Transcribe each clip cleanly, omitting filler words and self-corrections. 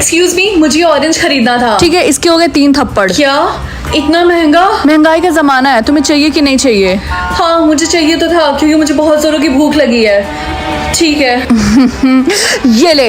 Excuse me, मुझे orange खरीदना था। ठीक है, इसके हो गए 3 थप्पड़। क्या इतना महंगा? महंगाई का जमाना है, तुम्हें चाहिए कि नहीं चाहिए? हाँ मुझे चाहिए तो था, क्योंकि मुझे बहुत जोरों की भूख लगी है। ठीक है। ये ले।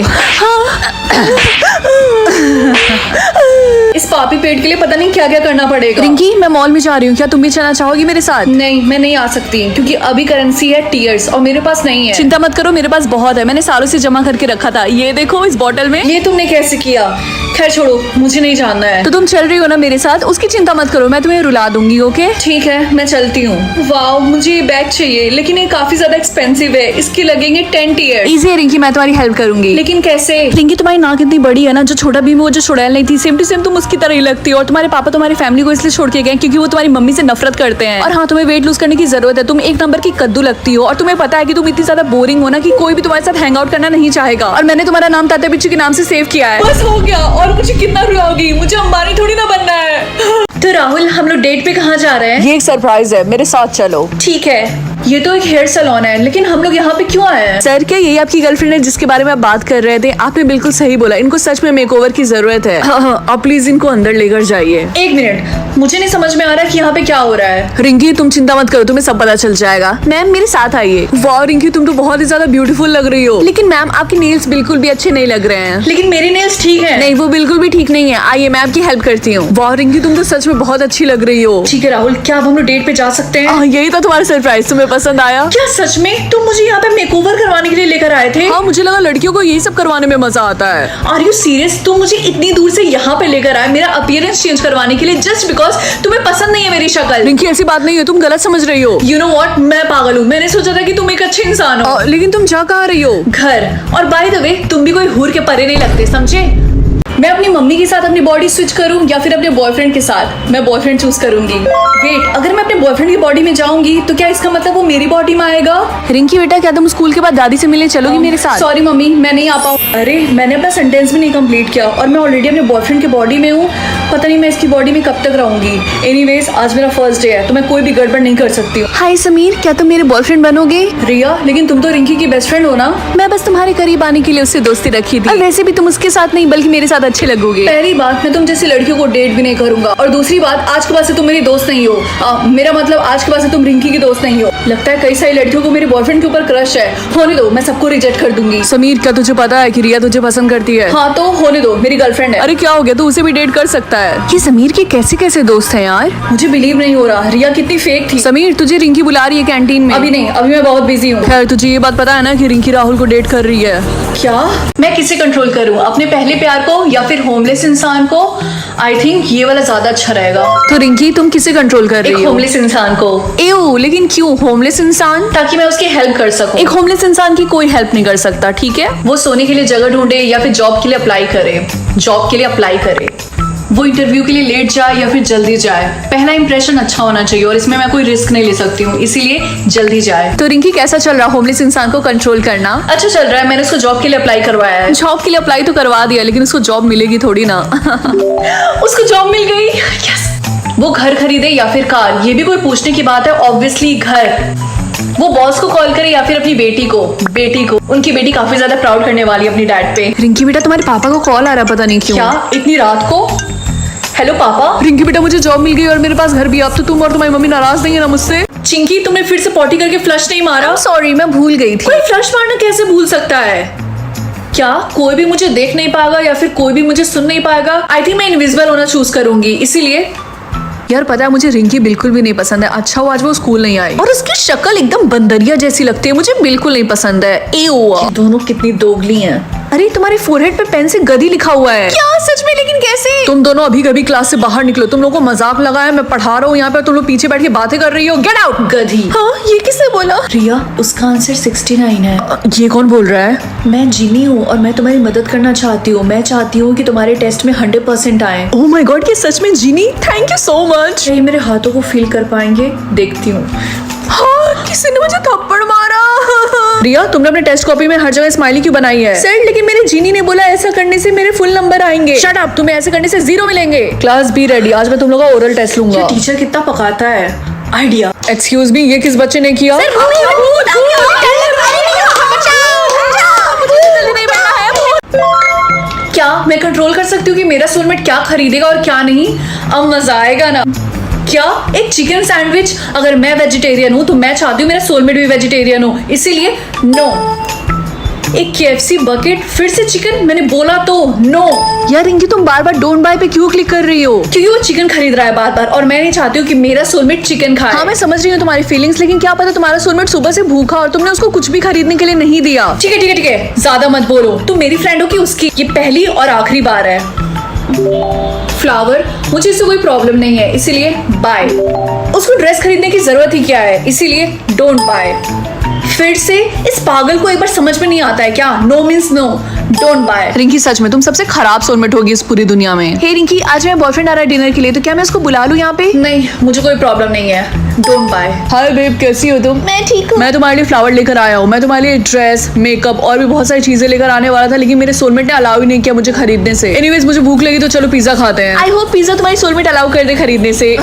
इस पापी पेट के लिए पता नहीं क्या क्या करना पड़ेगा। रिंकी, मैं मॉल में जा रही हूँ, क्या तुम भी चलना चाहोगी मेरे साथ? नहीं, मैं नहीं आ सकती, क्योंकि अभी करेंसी है टीयर्स और मेरे पास नहीं है। चिंता मत करो, मेरे पास बहुत है, मैंने सालों से जमा करके रखा था। ये देखो इस बोतल में। ये तुमने कैसे किया? खैर छोड़ो, मुझे नहीं जानना है। तो तुम चल रही हो ना मेरे साथ, उसकी चिंता मत करो, मैं तुम्हें रुला दूंगी। ओके ठीक है, मैं चलती हूँ। वाओ, मुझे ये बैग चाहिए, लेकिन ये काफी ज्यादा एक्सपेंसिव है। इसके लगेंगे 10 टीयर। इजी है रिंकी, मैं तुम्हारी हेल्प करूंगी। लेकिन कैसे? रिंकी, तुम्हारी नाक इतनी बड़ी है ना, जो छोटा भीम वो जो चुड़ैल नहीं थी, सेम टू सेम तुम उसकी तरह ही लगती हो। और तुम्हारे पापा तुम्हारी फैमिली को इसलिए छोड़ के गए क्योंकि वो तुम्हारी मम्मी से नफरत करते हैं। और हाँ, तुम्हें वेट लूज करने की जरूरत है। तुम एक नंबर की कद्दू लगती हो और तुम्हें पता है कि तुम इतनी ज्यादा बोरिंग हो ना कि कोई भी तुम्हारे साथ हैंग आउट करना नहीं चाहेगा। और मैंने तुम्हारा नाम तात्या बिच्छू के नाम से सेव किया है। बस हो गया, और मुझे कितना रुलाओगी? मुझे अंबानी थोड़ी ना बनना है। तो राहुल, हम लोग डेट पे कहाँ जा रहे हैं? ये एक सरप्राइज है, मेरे साथ चलो। ठीक है। ये तो एक हेयर सैलून है, लेकिन हम लोग यहाँ पे क्यों आए हैं? सर, क्या यही आपकी गर्लफ्रेंड है जिसके बारे में आप बात कर रहे थे? आपने बिल्कुल सही बोला, इनको सच में मेकओवर की जरूरत है। हाँ, आप प्लीज इनको अंदर लेकर जाइए। एक मिनट, मुझे नहीं समझ में आ रहा कि यहाँ पे क्या हो रहा है। रिंकी, तुम चिंता मत करो, तुम्हें सब पता चल जाएगा। मैम, मेरे साथ आइए। वाह रिंकी, तुम तो बहुत ही ज्यादा ब्यूटीफुल लग रही हो। लेकिन मैम, आपके नेल्स बिल्कुल भी अच्छे नहीं लग रहे हैं। लेकिन मेरे नेल्स ठीक है। नहीं, वो बिल्कुल भी ठीक नहीं है। आइए, मैं आपकी हेल्प करती हूँ। वाह रिंकी, तुम तो सच में बहुत अच्छी लग रही हो। ठीक है राहुल, क्या अब हम लोग डेट पे जा सकते हैं? यही था तुम्हारा सरप्राइज, तुम्हें पसंद आया? क्या सच में? तुम मुझे यहाँ पे मेकओवर करवाने के लिए लेकर आए थे? हाँ, मुझे लगा लड़कियों को यही सब करवाने में मजा आता है। Are you serious? तुम मुझे इतनी दूर से यहाँ पे लेकर आए मेरा अपीयरेंस चेंज करवाने के लिए, जस्ट बिकॉज तुम्हें पसंद नहीं है मेरी शक्ल? रिंकी, ऐसी बात नहीं है, तुम गलत समझ रही हो। यू नो व्हाट, मैं पागल हूँ। मैंने सोचा था कि तुम एक अच्छे इंसान हो। लेकिन तुम जा कहाँ रही हो? घर। और बाय द वे, तुम भी कोई हूर के परे नहीं लगते, समझे? मैं अपनी मम्मी के साथ अपनी बॉडी स्विच करूं या फिर अपने बॉयफ्रेंड के साथ? मैं बॉयफ्रेंड चूज करूंगी। वेट, अगर मैं अपने बॉयफ्रेंड की बॉडी में जाऊंगी तो क्या इसका मतलब वो मेरी बॉडी में आएगा? रिंकी बेटा, क्या तुम स्कूल के बाद दादी से मिलने चलोगी मेरे साथ? सॉरी मम्मी, मैं नहीं आ पाऊँ। अरे, मैंने अपना सेंटेंस भी नहीं कंप्लीट किया और मैं ऑलरेडी अपने बॉयफ्रेंड की बॉडी में हूँ। पता नहीं मैं इसकी बॉडी में कब तक रहूंगी। एनीवेज, आज मेरा फर्स्ट डे है तो मैं कोई भी गड़बड़ नहीं कर सकती हूँ। हाय समीर, क्या तुम मेरे बॉयफ्रेंड बनोगे? रिया, लेकिन तुम तो रिंकी की बेस्ट फ्रेंड हो ना? मैं बस तुम्हारे करीब आने के लिए उससे दोस्ती रखी थी। और वैसे भी तुम उसके साथ नहीं बल्कि मेरे साथ अच्छे लगोगे। पहली बात, मैं तुम जैसी लड़कियों को डेट भी नहीं करूंगा, और दूसरी बात, आज के बाद से तुम मेरी दोस्त नहीं हो। मेरा मतलब आज के बाद से तुम रिंकी की दोस्त नहीं हो। लगता है कई सारी लड़कियों को मेरे बॉयफ्रेंड के ऊपर क्रश है। होने दो, मैं सबको रिजेक्ट कर दूंगी। समीर, क्या तुझे पता है कि रिया तुझे पसंद करती है? हाँ तो होने दो, मेरी गर्लफ्रेंड है। अरे क्या हो गया, तू उसे भी डेट कर सकता है। ये समीर के कैसे कैसे दोस्त हैं यार? मुझे बिलीव नहीं हो रहा, रिया कितनी फेक थी। समीर, तुझे रिंकी बुला रही है कैंटीन में। अभी नहीं, अभी मैं बहुत बिजी हूँ। खैर, तुझे ये बात पता है ना कि रिंकी राहुल को डेट कर रही है? क्या? मैं किसे कंट्रोल करूँ, अपने पहले प्यार को या फिर होमलेस इंसान को? आई थिंक ये वाला ज्यादा अच्छा रहेगा। तो रिंकी, तुम किसे कंट्रोल कर रही एक हो? होमलेस इंसान को। एओ, लेकिन क्यों होमलेस इंसान? ताकि मैं उसकी हेल्प कर सकूं। एक होमलेस इंसान की कोई हेल्प नहीं कर सकता, ठीक है? वो सोने के लिए जगह ढूंढे या फिर जॉब के लिए अप्लाई करे। जॉब के लिए अप्लाई करे। वो इंटरव्यू के लिए लेट जाए या फिर जल्दी जाए। पहला इंप्रेशन अच्छा होना चाहिए और इसमें मैं कोई रिस्क नहीं ले सकती हूँ, इसीलिए जल्दी जाए। तो रिंकी, कैसा चल रहा होमलेस इंसान को कंट्रोल करना? अच्छा चल रहा है, मैंने उसको जॉब के लिए अप्लाई करवाया है। जॉब के लिए अप्लाई तो करवा दिया, लेकिन उसको जॉब मिलेगी थोड़ी ना। उसको जॉब मिल गई। यस। वो घर खरीदे या फिर कार, ये भी कोई पूछने की बात है? ऑब्वियसली घर। वो बॉस को कॉल करे या फिर अपनी बेटी को? बेटी को। उनकी बेटी काफी ज्यादा प्राउड करने वाली है अपनी डैड पे। रिंकी बेटा, तुम्हारे पापा को कॉल आ रहा, पता नहीं क्यों। क्या इतनी रात को? हेलो पापा। रिंकी बेटा, मुझे जॉब मिल गई और मेरे पास घर भी। अब तो तुम और तुम्हारी मम्मी नाराज नहीं है ना मुझसे? चिंकी, तुमने फिर से पॉटी करके फ्लश नहीं मारा? सॉरी, मैं भूल गई थी। कोई फ्लश मारना कैसे भूल सकता है? क्या कोई भी मुझे देख नहीं पाएगा या फिर कोई भी मुझे सुन नहीं पाएगा? आई थिंक मैं इनविजिबल होना चूज करूंगी, इसीलिए। यार पता है, मुझे रिंकी बिल्कुल भी नहीं पसंद है। अच्छा हुआ आज वो स्कूल नहीं आई। और उसकी शक्ल एकदम बंदरिया जैसी लगती है, मुझे बिल्कुल नहीं पसंद है। ये दोनों कितनी दोगली हैं। अरे, तुम्हारे फोरहेड पे पेन से गधी लिखा हुआ है। क्या सच में? लेकिन कैसे? तुम दोनों अभी कभी क्लास से बाहर निकलो। तुम लोगों को मजाक लगा है, मैं पढ़ा रहा हूँ यहाँ पे, तुम लोग पीछे बैठ के बातें कर रही हो। Get out. गधी। हाँ, ये किसने बोला? रिया, उसका आंसर 69 है। ये कौन बोल रहा है? मैं जिनी हूँ और मैं तुम्हारी मदद करना चाहती हूँ। मैं चाहती हूँ कि तुम्हारे टेस्ट में 100% आए। ओह माय गॉड, ये सच में genie? Thank you so much. ये मेरे हाथों को फील कर पाएंगे? देखती हूँ। हाँ, किसी ने मुझे थप्पड़ मारा। रिया, तुमने अपने टेस्ट कॉपी में हर जगह स्माइली क्यों बनाई है? सर, लेकिन मेरे जीनी ने बोला ऐसा करने से मेरे फुल नंबर आएंगे। शट अप, तुम्हें ऐसे करने से 0 मिलेंगे। क्लास बी रेडी, आज मैं तुम लोगों का ओरल टेस्ट लूंगा। टीचर कितना पकाता है। आइडिया। एक्सक्यूज मी, ये किस बच्चे ने किया? क्या मैं कंट्रोल कर सकती हूँ कि मेरा सोलमेट क्या खरीदेगा और क्या नहीं। अब मजा आएगा ना। क्या एक चिकन सैंडविच? अगर मैं वेजिटेरियन हूँ तो मैं चाहती हूँ मेरा सोलमेट भी वेजिटेरियन हो, इसीलिए नो। एक KFC बकेट, फिर से चिकन? मैंने बोला तो नो। यार रिंकी तुम बार बार डोंट बाय पे क्यों क्लिक कर रही हो? क्योंकि वो चिकन खरीद रहा है बार बार और मैं नहीं चाहती हूँ कि मेरा सोलमेट चिकन खाए। हाँ मैं समझ रही हूँ तुम्हारी फीलिंग्स, लेकिन क्या पता तुम्हारा सोलमेट सुबह से भूखा और तुमने उसको कुछ भी खरीदने के लिए नहीं दिया। ठीक है ठीक है ठीक है, ज्यादा मत बोलो। तुम मेरी फ्रेंड हो कि उसकी? ये पहली और आखिरी बार है। फ्लावर, मुझे इससे कोई प्रॉब्लम नहीं है, इसीलिए बाय। उसको ड्रेस खरीदने की जरूरत ही क्या है, इसीलिए डोंट बाय। फिर से इस पागल को एक बार समझ में नहीं आता है क्या? No means no, don't buy. Rinki सच में तुम सबसे खराब सोलमेट होगी इस पूरी दुनिया में। हे रिंकी, आज मेरा बॉयफ्रेंड आ रहा है डिनर के लिए, तो क्या मैं उसको बुला लूं यहाँ पे? नहीं, मुझे कोई प्रॉब्लम नहीं है, डोंट बाय। हाय बेब, कैसी हो तुम? मैं ठीक हूँ। मैं तुम्हारे लिए फ्लावर लेकर आया हूँ। मैं तुम्हारे लिए ड्रेस, मेकअप और भी बहुत सारी चीजें लेकर आने वाला था, लेकिन मेरे सोलमेट ने अलाउ ही नहीं किया मुझे खरीदने से। एनीवेज मुझे भूख लगी तो चलो पिज्जा खाते हैं। आई होप पिज्जा तुम्हारी सोलमेट अलाउ कर दे खरीदने से।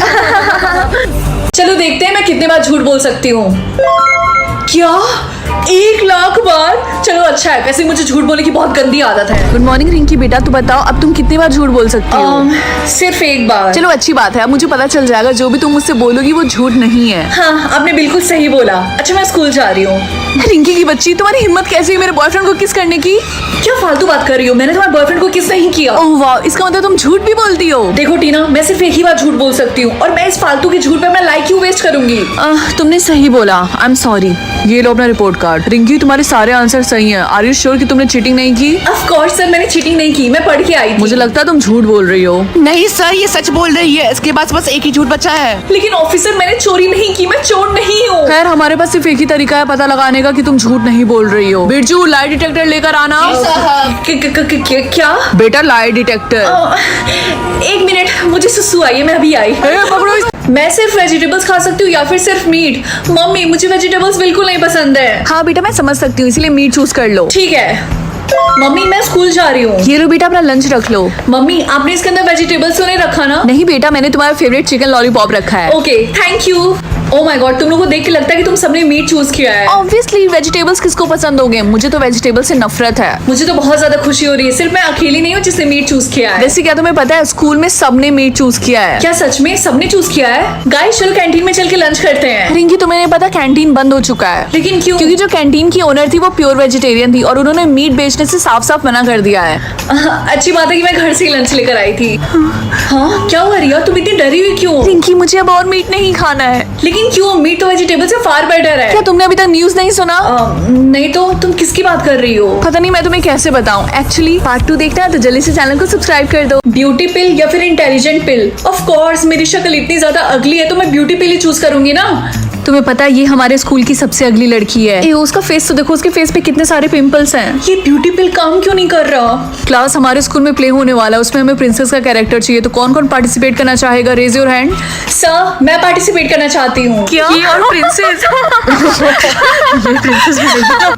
चलो देखते हैं मैं कितने बार झूठ बोल सकती हूँ। क्या 1 लाख बार? चलो अच्छा है, वैसे मुझे झूठ बोलने की बहुत गंदी आदत है। गुड मॉर्निंग रिंकी बेटा, तू बताओ अब तुम कितनी बार झूठ बोल सकती हो? सिर्फ 1 बार। चलो अच्छी बात है, अब मुझे पता चल जाएगा जो भी तुम मुझसे बोलोगी वो झूठ नहीं है। हाँ, आपने बिल्कुल सही बोला। अच्छा मैं स्कूल जा रही हूँ। रिंकी की बच्ची, तुम्हारी हिम्मत कैसी है मेरे बॉयफ्रेंड को किस करने की? क्या फालतू बात कर रही हो? मैंने तुम्हारे बॉयफ्रेंड को किस नहीं किया। ओह वाह, इसका मतलब तुम झूठ भी बोलती हो। देखो टीना, मैं सिर्फ 1 ही बार झूठ बोल सकती हूँ और मैं इस फालतू के झूठ पे अपना लाइक क्यों वेस्ट करूंगी? तुमने सही बोला, आई एम सॉरी। ये लो अपना रिपोर्ट कार्ड। रिंकी तुम्हारे सारे आंसर सही हैं। आर यू श्योर कि तुमने चीटिंग नहीं की? ऑफ कोर्स सर, मैंने चीटिंग नहीं की, मैं पढ़ के आई थी। मुझे लगता है तुम झूठ बोल रही हो। नहीं सर, ये सच बोल रही है। इसके पास बस एक ही झूठ बचा है। लेकिन ऑफिसर, मैंने चोरी नहीं की, मैं चोर नहीं हूँ। खैर हमारे पास सिर्फ एक ही तरीका है पता लगाने का कि तुम झूठ नहीं बोल रही हो। बिरजू, लाई डिटेक्टर लेकर आना। क्या? बेटा लाई डिटेक्टर। 1 मिनट, मुझे सुसु आई है, मैं अभी आई। पकड़ो इस- मैं सिर्फ वेजिटेबल्स खा सकती हूँ या फिर सिर्फ मीट? मम्मी, मुझे वेजिटेबल्स बिल्कुल नहीं पसंद है। हाँ बेटा मैं समझ सकती हूँ, इसलिए मीट चूज कर लो। ठीक है मम्मी, मैं स्कूल जा रही हूँ। ये लो बेटा अपना लंच रख लो। मम्मी, आपने इसके अंदर वेजिटेबल्स तो नहीं रखा ना? नहीं बेटा, मैंने तुम्हारा फेवरेट चिकन लॉलीपॉप रखा है। Okay, thank you. Oh my God, तुम लोगों को देख के लगता है कि तुम सबने मीट चूज किया है। ऑब्वियसली वेजिटेबल्स किसको पसंद होंगे? मुझे तो वेजिटेबल से नफरत है। मुझे तो बहुत ज्यादा खुशी हो रही है, सिर्फ मैं अकेली नहीं हूँ जिसने मीट चूज किया है। वैसे क्या तुम्हें पता है स्कूल में सबने मीट चूज किया है? क्या सच में सबने चूज किया है? गाइस चलो कैंटीन में चल के लंच करते हैं। रिंकी तुम्हें नहीं पता कैंटीन बंद हो चुका है। लेकिन क्यों? क्योंकि जो कैंटीन की ओनर थी वो प्योर वेजिटेरियन थी और उन्होंने मीट बेचने से साफ साफ मना कर दिया है। अच्छी बात है कि मैं घर से ही लंच लेकर आई थी। हाँ, क्या हुआ रिया, तुम इतनी डरी हुई क्यों? रिंकी मुझे अब और मीट नहीं खाना है। लेकिन क्यों? मीट तो वेजिटेबल से फार बेटर है। क्या तुमने अभी तक न्यूज नहीं सुना? नहीं तो तुम किसकी बात कर रही हो? पता नहीं, मैं तुम्हें कैसे बताऊं। एक्चुअली पार्ट 2 देखना है तो जल्दी से चैनल को सब्सक्राइब कर दो। ब्यूटी पिल या फिर इंटेलिजेंट पिल? ऑफ कोर्स, मेरी शक्ल इतनी ज्यादा अगली है तो मैं ब्यूटी पिल ही चूज करूंगी ना। तुम्हें पता है ये हमारे स्कूल की सबसे अगली लड़की है। ए, उसका फेस तो देखो, उसके फेस पे कितने सारे पिंपल्स हैं। ये ब्यूटी पिल काम क्यों नहीं कर रहा? क्लास हमारे स्कूल में प्ले होने वाला है, उसमें हमें प्रिंसेस का कैरेक्टर चाहिए, तो कौन कौन पार्टिसिपेट करना चाहेगा? Raise your hand. सर, मैं पार्टिसिपेट करना चाहती हूँ। क्या? ये और प्रिंसेस?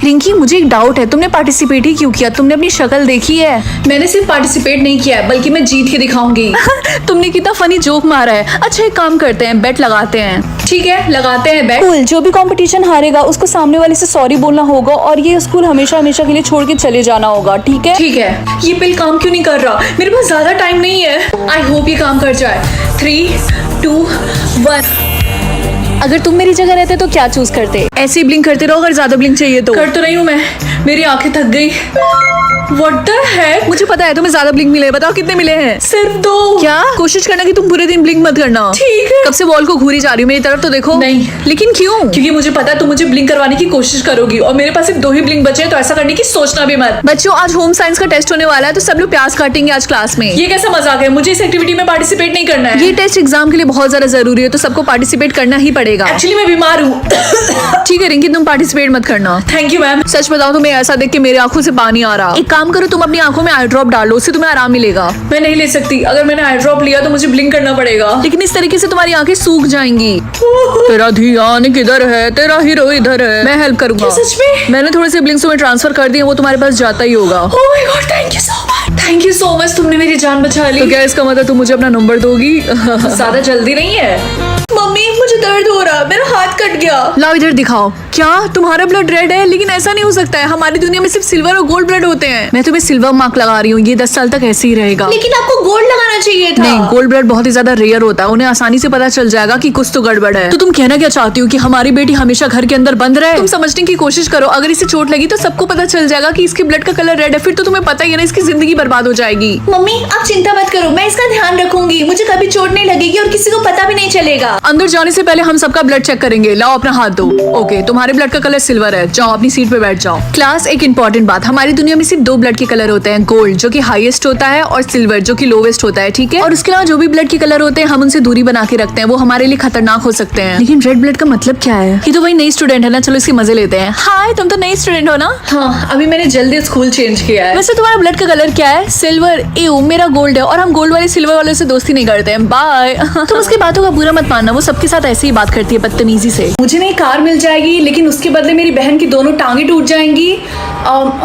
रिंकी मुझे एक डाउट है, तुमने पार्टिसिपेट ही क्यों किया? तुमने अपनी शक्ल देखी है? मैंने सिर्फ पार्टिसिपेट नहीं किया है, बल्कि मैं जीत के दिखाऊंगी। तुमने कितना फनी जोक मारा है। अच्छा एक काम करते हैं, बेट लगाते हैं। ठीक है, लगाते हैं बेट। कूल, जो भी कंपटीशन हारेगा उसको सामने वाले से सॉरी बोलना होगा और ये स्कूल हमेशा हमेशा के लिए छोड़ के चले जाना होगा, ठीक है? ठीक है। ये पिल काम क्यों नहीं कर रहा? मेरे पास ज्यादा टाइम नहीं है। आई होप ये काम कर जाए। 3, 2, 1। अगर तुम मेरी जगह रहते तो क्या चूज करते? ऐसे ही ब्लिंक करते रहो, अगर ज्यादा ब्लिंक चाहिए तो। कर तो रही हूँ मैं, मेरी आंखें थक गई। What the heck? मुझे पता है तुम्हें ज्यादा ब्लिंक मिले, बताओ कितने मिले हैं? सिर्फ 2। क्या? कोशिश करना कि तुम पूरे दिन ब्लिंक मत करना। ठीक है। कब से वॉल को घूरी जा रही हूँ, मेरी तरफ तो देखो। नहीं। लेकिन क्यों? क्योंकि मुझे पता है तुम मुझे ब्लिंक करवाने की कोशिश करोगी और मेरे पास सिर्फ 2 ही ब्लिंक बचे हैं, तो ऐसा करने की सोचना भी मत। बच्चों आज होम साइंस का टेस्ट होने वाला है, तो सब लोग प्याज काटेंगे आज क्लास में। ये कैसा मजाक है? मुझे इस एक्टिविटी में पार्टिसिपेट नहीं करना है। ये टेस्ट एग्जाम के लिए बहुत ज्यादा जरूरी है, तो सबको पार्टिसिपेट करना ही पड़ेगा। एक्चुअली मैं बीमार हूँ। ठीक है रिंकी, तुम पार्टिसिपेट मत करना। Thank you ma'am. सच बताऊं तुम्हें ऐसा देख के मेरे आंखों से पानी आ रहा। एक काम करो, तुम अपनी आंखों में आई ड्रॉप डालो, उससे तुम्हें आराम मिलेगा। मैं नहीं ले सकती, अगर मैंने आई ड्रॉप लिया तो मुझे ब्लिंक करना पड़ेगा। लेकिन इस तरीके से तुम्हारी आंखें सूख जाएंगी। तेरा ध्यान किधर है? तेरा हीरो इधर है। मैं हेल्प करूंगा। क्या सच में? मैंने थोड़े से ब्लिंक्स में ट्रांसफर कर दिए, वो तुम्हारे पास जाता ही होगा। Oh my God, thank you so much. Thank you so much, तुमने मेरी जान बचा ली। तो क्या इसका मतलब तुम मुझे अपना नंबर दोगी? ज्यादा जल्दी नहीं है। मम्मी मुझे दर्द हो रहा, मेरा हाथ कट गया। लाओ इधर दिखाओ। क्या तुम्हारा ब्लड रेड है? लेकिन ऐसा नहीं हो सकता है, हमारी दुनिया में सिर्फ सिल्वर और गोल्ड ब्लड होते हैं। मैं तुम्हें सिल्वर मार्क लगा रही हूँ, ये 10 साल तक ऐसे ही रहेगा। लेकिन आपको गोल्ड लगाना चाहिए था। नहीं, गोल्ड ब्लड बहुत ही ज्यादा रेयर होता है, उन्हें आसानी से पता चल जाएगा कि कुछ तो गड़बड़ है। तो तुम कहना क्या चाहती हो कि हमारी बेटी हमेशा घर के अंदर बंद रहे? तुम समझने की कोशिश करो, अगर इसे चोट लगी तो सबको पता चल जाएगा कि इसके ब्लड का कलर रेड है, फिर तो तुम्हें पता ही है ना, इसकी जिंदगी बर्बाद हो जाएगी। मम्मी आप चिंता मत करो, मैं इसका ध्यान रखूंगी, मुझे कभी चोट नहीं लगेगी और किसी को पता भी नहीं चलेगा। अंदर जाने से पहले हम सबका ब्लड चेक करेंगे। लाओ अपना हाथ दो। ओके, तुम्हारे ब्लड का कलर सिल्वर है, जाओ अपनी सीट पे बैठ जाओ। क्लास, एक इंपॉर्टेंट बात, हमारी दुनिया में सिर्फ 2 ब्लड के कलर होते हैं, गोल्ड जो कि हाईएस्ट होता है और सिल्वर जो कि लोवेस्ट होता है, ठीक है। और उसके अलावा जो भी ब्लड के कलर होते हैं हम उनसे दूरी बना के रखते हैं, वो हमारे लिए खतरनाक हो सकते हैं। लेकिन रेड ब्लड का मतलब क्या है? ये तो वही नई स्टूडेंट है ना, चलो इसके मजे लेते हैं। हाय, तुम तो नई स्टूडेंट हो ना? हाँ, अभी मैंने जल्दी स्कूल चेंज किया है। वैसे तुम्हारा ब्लड का कलर क्या है? सिल्वर। एओ, मेरा गोल्ड है और हम गोल्ड वाले सिल्वर वाले से दोस्ती नहीं करते हैं। बाय। तुम उसकी बातों का बुरा मत मानना, वो सबके साथ ऐसे ही बात करती है, बदतमीजी से। मुझे नई कार मिल जाएगी लेकिन उसके बदले मेरी बहन की दोनों टांगे टूट जाएंगी।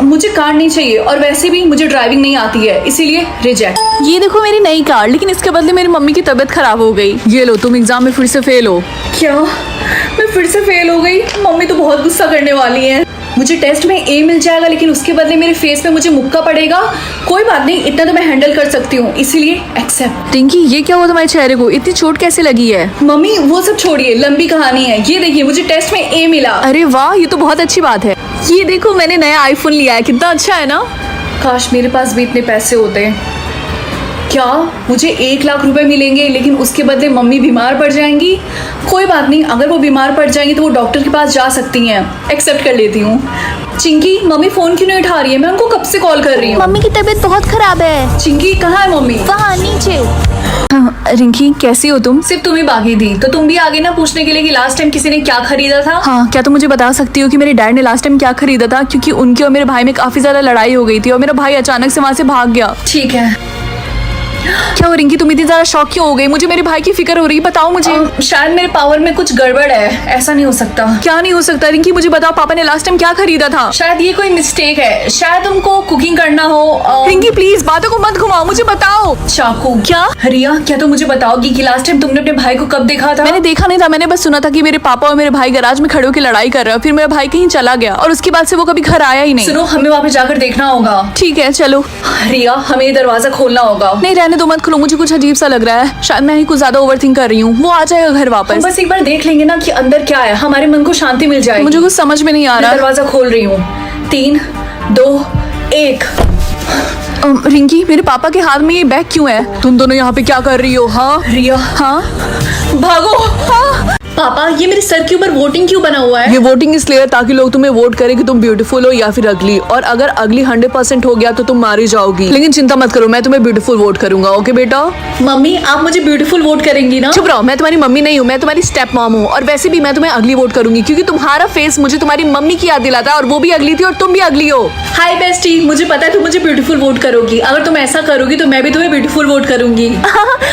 मुझे कार नहीं चाहिए और वैसे भी मुझे ड्राइविंग नहीं आती है, इसीलिए रिजेक्ट। ये देखो मेरी नई कार, लेकिन इसके बदले मेरी मम्मी की तबीयत खराब हो गई। ये लो, तुम एग्जाम में फिर से फेल हो। क्या मैं फिर से फेल हो गई? मम्मी तो बहुत गुस्सा करने वाली है। मुझे टेस्ट में ए मिल जाएगा लेकिन उसके बदले मेरे फेस पे मुझे मुक्का पड़ेगा। कोई बात नहीं, इतना तो मैं हैंडल कर सकती हूँ, इसीलिए एक्सेप्ट। टिंकी, ये क्या हुआ तुम्हारे चेहरे को? इतनी चोट कैसे लगी है? मम्मी वो सब छोड़िए, लंबी कहानी है। ये देखिए, मुझे टेस्ट में ए मिला। अरे वाह, ये तो बहुत अच्छी बात है। ये देखो, मैंने नया आईफोन लिया है, कितना अच्छा है ना? काश मेरे पास भी इतने पैसे होते। क्या मुझे 1 लाख रुपए मिलेंगे लेकिन उसके बदले मम्मी बीमार पड़ जाएंगी? कोई बात नहीं, अगर वो बीमार पड़ जाएंगी तो वो डॉक्टर के पास जा सकती हैं, एक्सेप्ट कर लेती हूँ। चिंकी, मम्मी फोन क्यों नहीं उठा रही है? मैं उनको कब से कॉल कर रही हूँ। मम्मी की तबीयत बहुत खराब है। चिंकी कहाँ है मम्मी? वहाँ नीचे। रिंकी, कैसी हो तुम? सिर्फ तुम ही बाकी थी, तो तुम भी आगे ना पूछने के लिए कि लास्ट टाइम किसी ने क्या खरीदा था। हाँ, क्या तुम मुझे बता सकती हो कि मेरे डैड ने लास्ट टाइम क्या खरीदा था? क्योंकि उनके और मेरे भाई में काफी ज्यादा लड़ाई हो गई थी और मेरा भाई अचानक से वहाँ से भाग गया। ठीक है। क्या हो रिंकी, तुम इतनी ज्यादा शॉक क्यों हो गई? मुझे मेरे भाई की फिक्र हो रही है, बताओ मुझे। शायद मेरे पावर में कुछ गड़बड़ है, ऐसा नहीं हो सकता। क्या नहीं हो सकता रिंकी, मुझे बताओ, पापा ने लास्ट टाइम क्या खरीदा था? शायद ये कोई मिस्टेक है, शायद उनको कुकिंग करना हो। रिंकी प्लीज बातों को मत घुमाओ, मुझे बताओ। चाकू। क्या? रिया, क्या तुम मुझे बताओगी कि लास्ट टाइम तुमने अपने भाई को कब देखा था? मैंने देखा नहीं था, मैंने बस सुना था कि मेरे पापा और मेरे भाई गैराज में खड़े होकर लड़ाई कर रहे हैं, फिर मेरा भाई कहीं चला गया और उसके बाद से वो कभी घर आया ही नहीं। सुनो, हमें वहाँ पे जाकर देखना होगा। ठीक है, चलो। रिया, हमें ये दरवाजा खोलना होगा। नहीं, रहने दो, मत खोलो, मुझे कुछ अजीब सा लग रहा है। शायद मैं ही कुछ ज्यादा ओवरथिंक कर रही हूँ। वो आ जाएगा घर हम वापस। बस एक बार देख लेंगे ना कि अंदर क्या है, हमारे मन को शांति मिल जाएगी। मुझे कुछ समझ में नहीं आ मैं रहा। दरवाजा खोल रही हूँ। 3, 2, 1। रिंकी, मेरे पापा के हाथ में ये बैग क्यों है? तुम दोनों यहाँ पे क्या कर रही हो? हाँ रिया, हाँ, भागो। हाँ। पापा, ये मेरे सर के ऊपर वोटिंग क्यों बना हुआ है? ये वोटिंग इसलिए है ताकि लोग तुम्हें वोट करें कि तुम ब्यूटीफुल हो या फिर अगली, और अगर अगली 100% हो गया तो तुम मारी जाओगी। लेकिन चिंता मत करो, मैं तुम्हें ब्यूटीफुल वोट करूंगा। ओके बेटा? मम्मी, आप मुझे ब्यूटीफुल वोट करेंगी ना? चुप रहो, मैं तुम्हारी मम्मी नहीं हूँ, मैं तुम्हारी स्टेप मॉम हूँ। और वैसे भी मैं तुम्हें अगली वोट करूंगी क्योंकि तुम्हारा फेस मुझे तुम्हारी मम्मी की याद दिलाता है और वो भी अगली थी और तुम भी अगली हो। हाय बेस्टी, मुझे पता है तुम मुझे ब्यूटीफुल वोट करोगी। अगर तुम ऐसा करोगी तो मैं भी तुम्हें ब्यूटीफुल वोट करूंगी।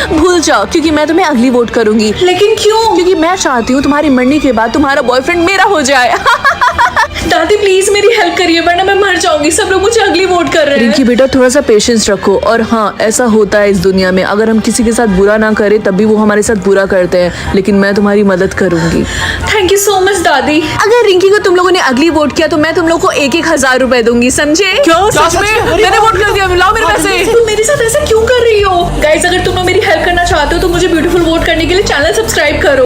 भूल जाओ, क्योंकि मैं तुम्हें अगली वोट करूंगी। लेकिन क्यों? क्योंकि मैं चाहती हूँ तुम्हारी मरने के बाद तुम्हारा बॉयफ्रेंड मेरा हो जाए। दादी प्लीज मेरी हेल्प करिए, वरना मैं मर जाऊंगी। सब लोग मुझे अगली वोट कर रहे रिंकी हैं। बेटा, थोड़ा सा पेशेंस रखो। और हाँ, ऐसा होता है इस दुनिया में, अगर हम किसी के साथ बुरा ना करें तब भी वो हमारे साथ बुरा करते हैं, लेकिन मैं तुम्हारी मदद करूंगी। थैंक यू सो मच दादी। अगर रिंकी को तुम लोगों ने अगली वोट किया तो मैं तुम लोग को 1,000 रुपए दूंगी, समझे? क्यों? सच में? मैंने वोट कर दिया, लाओ मेरे पैसे। तुम मेरे साथ ऐसा क्यों कर रही हो? गाइस, अगर तुम लोग मेरी हेल्प करना चाहते हो तो मुझे ब्यूटीफुल वोट करने के लिए चैनल सब्सक्राइब करो।